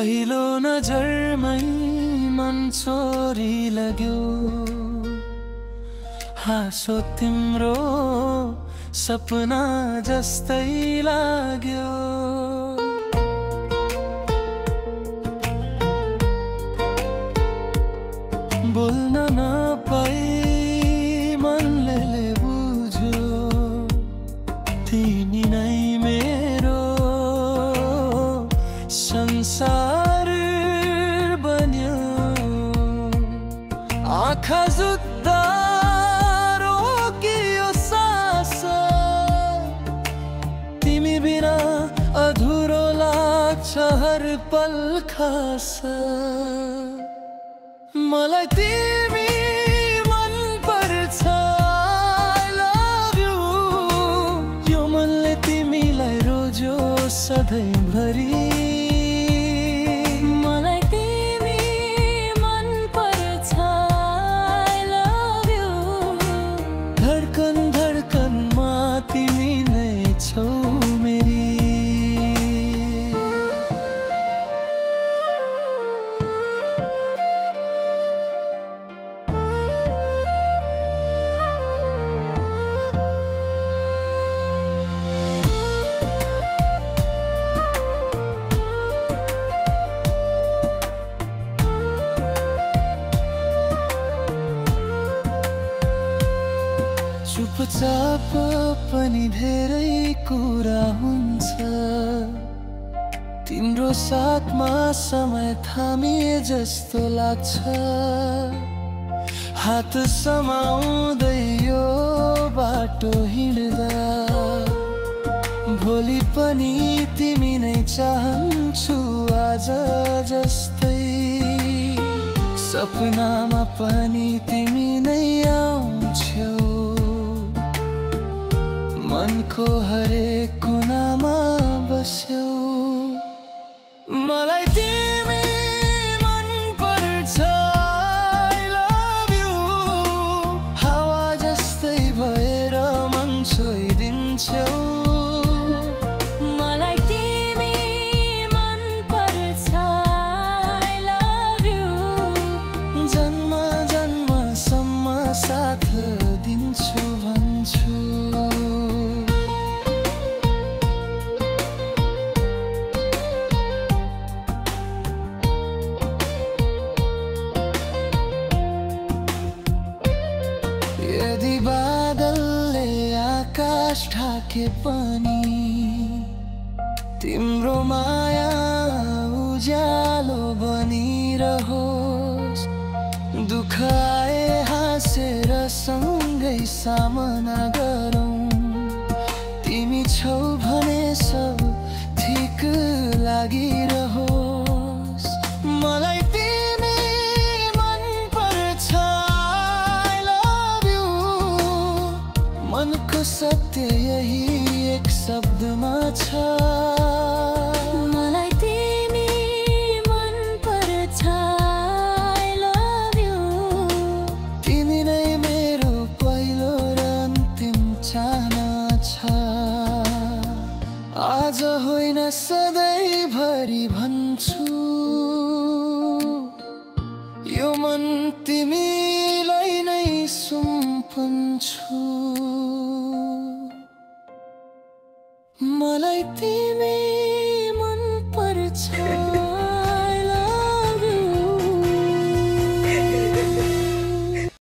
पहिलो नजरमै मन चोरी लाग्यो, हाँसो तिम्रो सपना जस्तै लाग्यो। बोल्न नपाई मनले बुझ्यो, तिमी नै मेरो संसार बन्यो। आँखा जुत्दा रोकियो सास, तिमी बिना अधुरो लाग्छ हर पल खास। मलाई तिमी मन पर्छ, I love you। यो मनले तिमीलाई रोज्यो सधैँभरि। मलाई तिमी मन पर्छ, I love you। धडकन धडकनमा तिमी नै छौ मेरी। चुपचाप पनि धेरै कुरा हुन्छ, तिम्रो साथमा समय थामिए जस्तो लाग्छ। हात समाउँदै यो बाटो हिँड्दा भोलि पनि तिमी नै चाहन्छु आज जस्तै। सपनामा पनि तिमी नै आउँछौ, मनको हरेक कुनामा बस्यौ। मलाई तिमी मन पर्छ, I love you। हावा जस्तै भएर मन छोइदिन्छौ। मलाई तिमी मन पर्छ, I love you। जन्म जन्मसम्म साथ दिन्छु भन्छु। यदि बादलले आकाश ढाके पनि तिम्रो माया उज्यालो बनिरहोस्। दुःख आए हाँसेर सँगै सामना गरौँ, तिमी छौ भने सब ठिक लागिरहोस्। मलाई तिमी मन पर्छ, I love you। मनको सत्य यही एक शब्दमा छ। मलाई तिमी मन पर्छ, I love you। तिमी नै मेरो पहिलो र अन्तिम चाहना छ। आज होइन सधैँभरि भन्छु, यो मन तिमीलाई नै सुम्पन्छु। मलाई तिमी मन पर्छ।